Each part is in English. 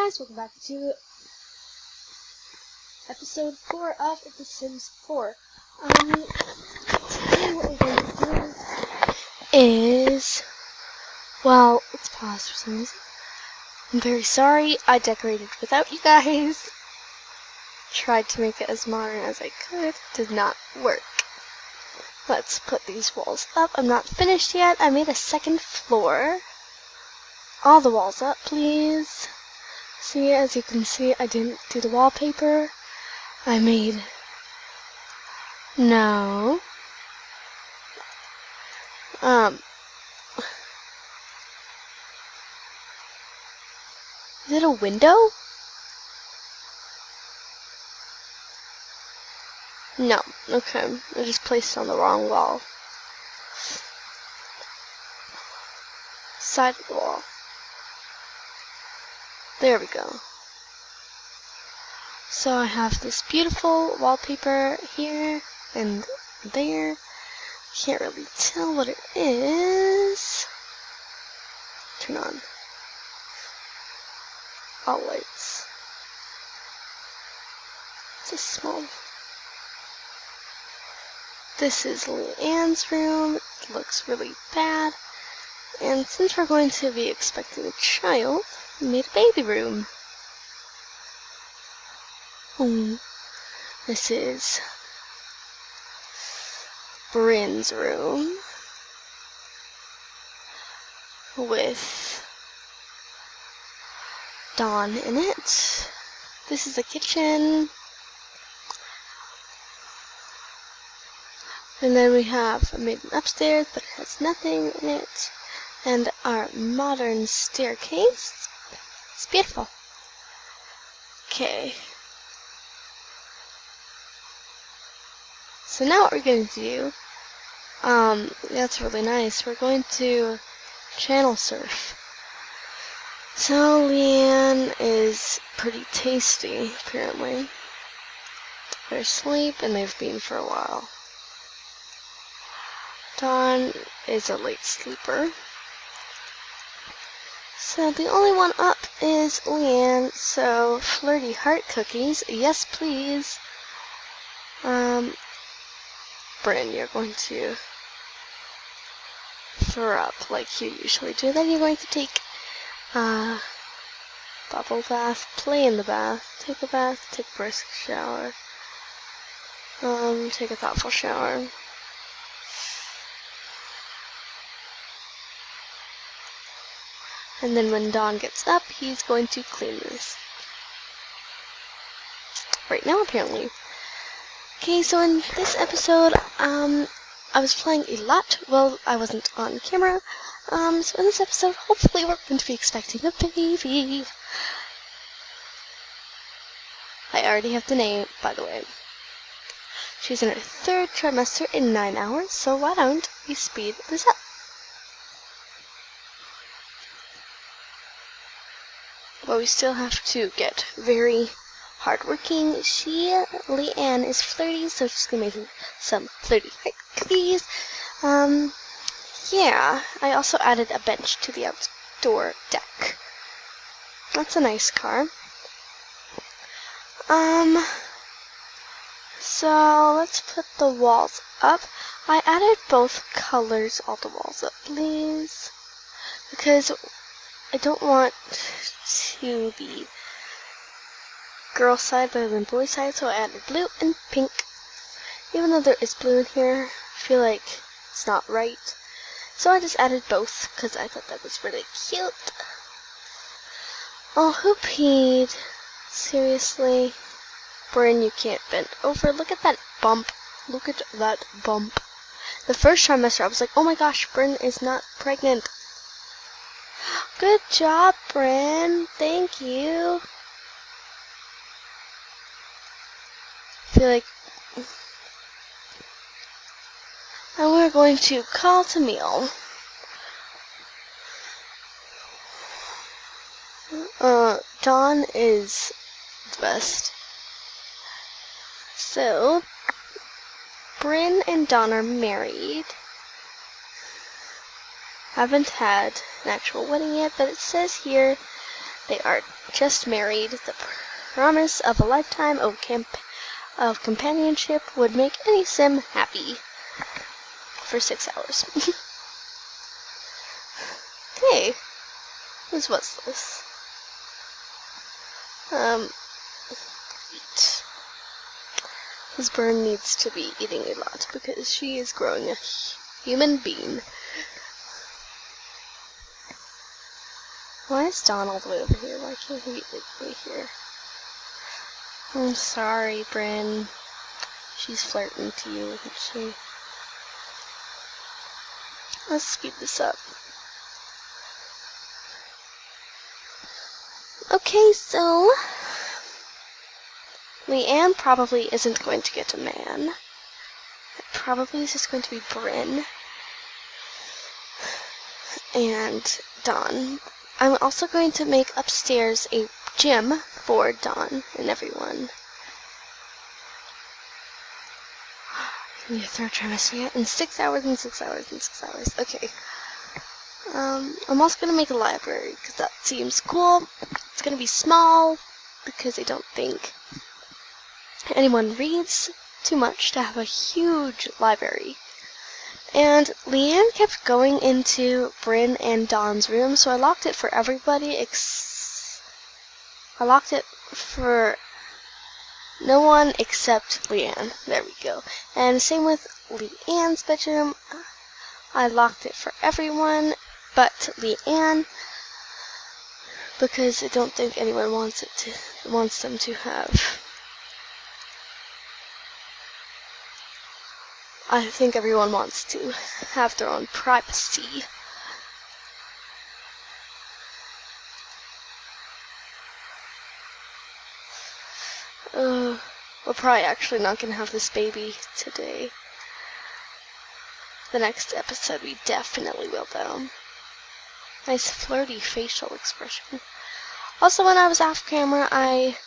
guys, welcome back to episode 4 of The Sims 4. Today what we're going to do is, well, let's pause for some reason. I'm very sorry, I decorated without you guys. Tried to make it as modern as I could, did not work. Let's put these walls up. I'm not finished yet. I made a second floor. All the walls up, please. See, as you can see, I didn't do the wallpaper. I made... No. Is it a window? No. Okay. I just placed it on the wrong wall. Side of the wall. There we go. So I have this beautiful wallpaper here and there. Can't really tell what it is. Turn on all lights. It's a small. This is Leanne's room. It looks really bad. And since we're going to be expecting a child, we made a baby room. This is Bryn's room with Dawn in it. This is the kitchen. And then we have a maiden upstairs, but it has nothing in it. And our modern staircase. It's beautiful. Okay. So now what we're going to do, that's really nice. We're going to channel surf. So Leanne is pretty tasty, apparently. They're asleep and they've been for a while. Dawn is a late sleeper. So the only one up is Leanne, so flirty heart cookies, yes please. Bryn, you're going to throw up like you usually do. Then you're going to take a bubble bath, play in the bath, take a bath, take a brisk shower, take a thoughtful shower. And then when Dawn gets up, he's going to clean this. Right now, apparently. Okay, so in this episode, I was playing a lot. Well, I wasn't on camera. So in this episode, hopefully we're going to be expecting a baby. I already have the name, by the way. She's in her 3rd trimester in 9 hours, so why don't we speed this up? But we still have to get very hardworking. Leanne is flirty, so she's gonna make some flirty heart cookies. Yeah, I also added a bench to the outdoor deck. That's a nice car. So let's put the walls up. I added both colors, all the walls up, please, because I don't want to be girl side better than boy side, so I added blue and pink. Even though there is blue in here, I feel like it's not right. So I just added both because I thought that was really cute. Oh, who peed? Seriously? Bryn, you can't bend over. Look at that bump. Look at that bump. The first trimester, I was like, oh my gosh, Bryn is not pregnant. Good job, Bryn. Thank you. I feel like... And we're going to call to meal. Dawn is the best. So, Bryn and Dawn are married. Haven't had an actual wedding yet, but it says here They are just married. The promise of a lifetime of companionship would make any sim happy for 6 hours. Hey, what's this? Eat. This bird needs to be eating a lot because she is growing a human being. Why is Dawn all the way over here? Why can't he be right here? I'm sorry, Bryn. She's flirting to you, isn't she? Let's speed this up. Okay, so Leanne probably isn't going to get a man. It probably is just going to be Bryn and Dawn. I'm also going to make upstairs a gym for Dawn and everyone. In your third trimester yet? In 6 hours and 6 hours and 6 hours. Okay. I'm also going to make a library because that seems cool. It's going to be small because I don't think anyone reads too much to have a huge library. And Leanne kept going into Bryn and Dawn's room, so I locked it for everybody. I locked it for no one except Leanne. There we go. And same with Leanne's bedroom. I locked it for everyone but Leanne because I don't think anyone wants them to have. I think everyone wants to have their own privacy. We're probably actually not gonna have this baby today. The next episode we definitely will though. Nice flirty facial expression. Also, when I was off camera, I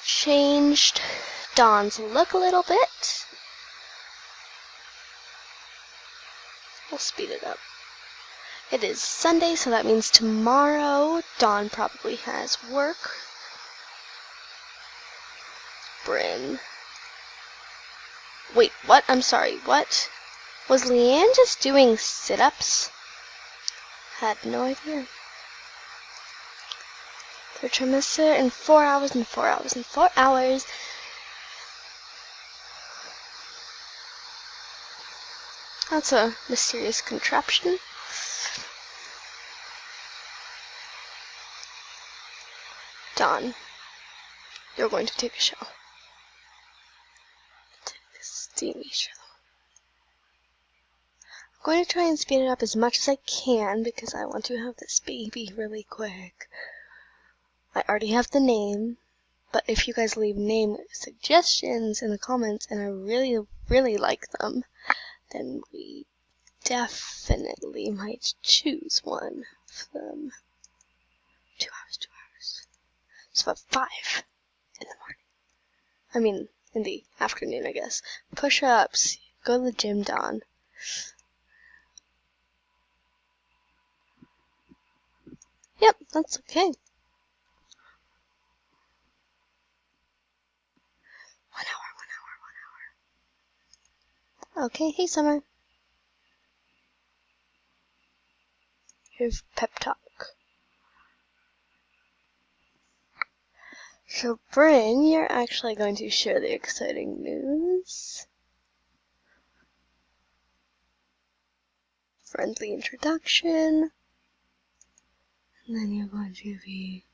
changed Dawn's look a little bit. We'll speed it up. It is Sunday, so that means tomorrow Dawn probably has work. Bryn. Wait, what? I'm sorry, what? Was Leanne just doing sit-ups? Had no idea. Third trimester in 4 hours and 4 hours and 4 hours. That's a mysterious contraption. Dawn, you're going to take a shower. Take a steamy shower. I'm going to try and speed it up as much as I can because I want to have this baby really quick. I already have the name, but if you guys leave name suggestions in the comments and I really, really like them, then we definitely might choose one of them. 2 hours, 2 hours. So about 5 in the morning. I mean, in the afternoon, I guess. Push-ups. Go to the gym, Dawn. Yep, that's okay. 1 hour, 1 hour, 1 hour. Okay, hey, Summer. Here's pep talk. So, Bryn, you're actually going to share the exciting news. Friendly introduction. And then you're going to be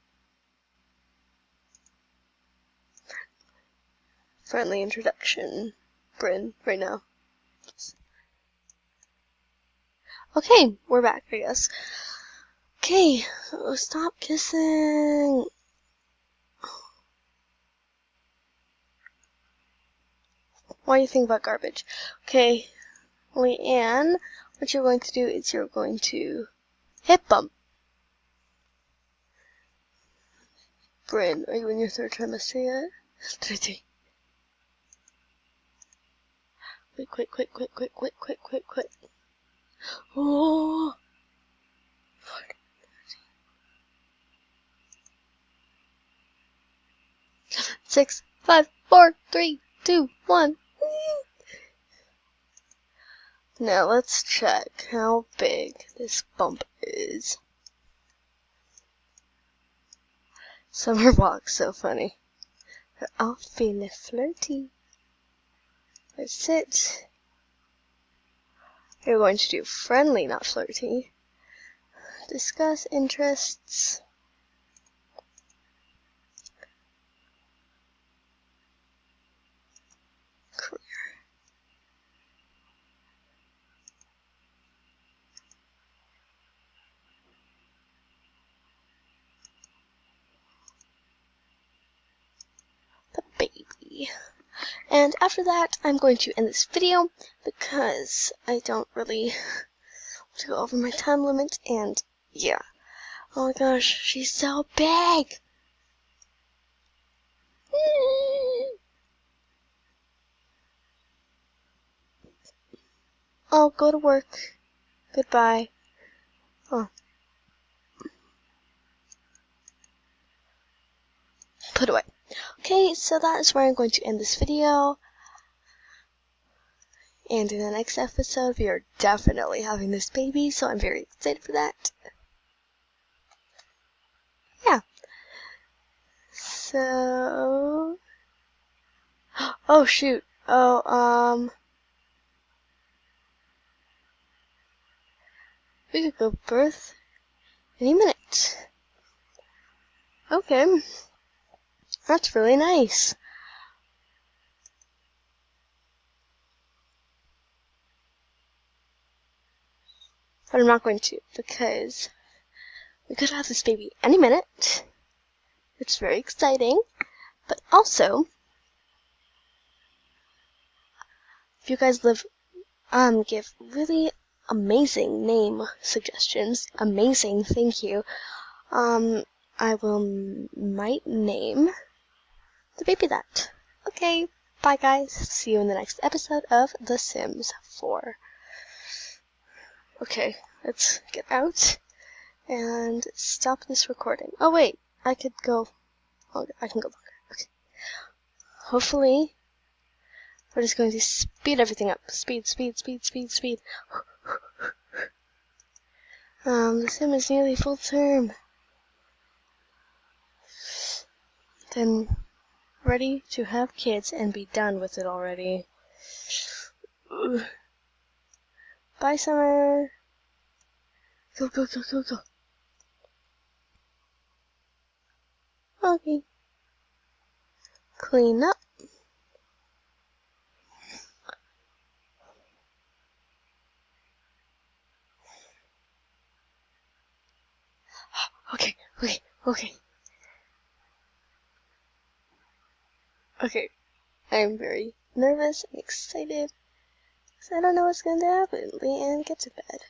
friendly introduction, Bryn, right now. Okay, we're back, I guess. Okay, stop kissing. What do you think about garbage? Okay, Leanne, what you're going to do is you're going to hip bump. Bryn, are you in your third trimester yet? Quick, quick, quick, quick, quick, quick, quick, quick, quick. Oh! 6, 5, 4, 3, 2, 1. Now let's check how big this bump is. Summer walk, so funny. They're all feeling flirty. Let's sit. We're going to do friendly, not flirty. Discuss interests. Career. The baby. And after that, I'm going to end this video because I don't really want to go over my time limit, and yeah. Oh my gosh, she's so big! Oh, go to work. Goodbye. Oh. Put away. Okay, so that is where I'm going to end this video. And in the next episode, we are definitely having this baby, so I'm very excited for that. Yeah. So... Oh, shoot. Oh, we could go birth any minute. Okay. That's really nice. But I'm not going to, because we could have this baby any minute. It's very exciting. But also, if you guys give really amazing name suggestions, amazing, thank you, I might name the baby that. Okay, bye guys. See you in the next episode of The Sims 4. Okay, let's get out and stop this recording. Oh wait, I could go. Oh, I can go longer. Okay. Hopefully, we're just going to speed everything up. Speed, speed, speed, speed, speed. The sim is nearly full term. Then ready to have kids and be done with it already. Ugh. Bye, Summer. Go, go, go, go, go. Okay. Clean up. Okay, okay, okay. Okay. I'm very nervous and excited because I don't know what's going to happen. Leanne, get to bed.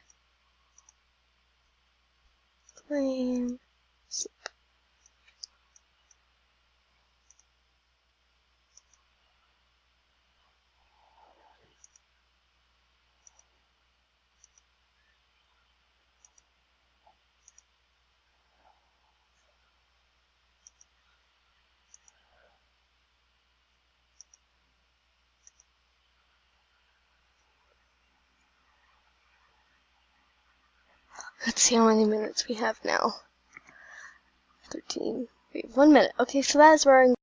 Claim. Sleep. Let's see how many minutes we have now. 13. Wait, 1 minute. Okay, so that is where I'm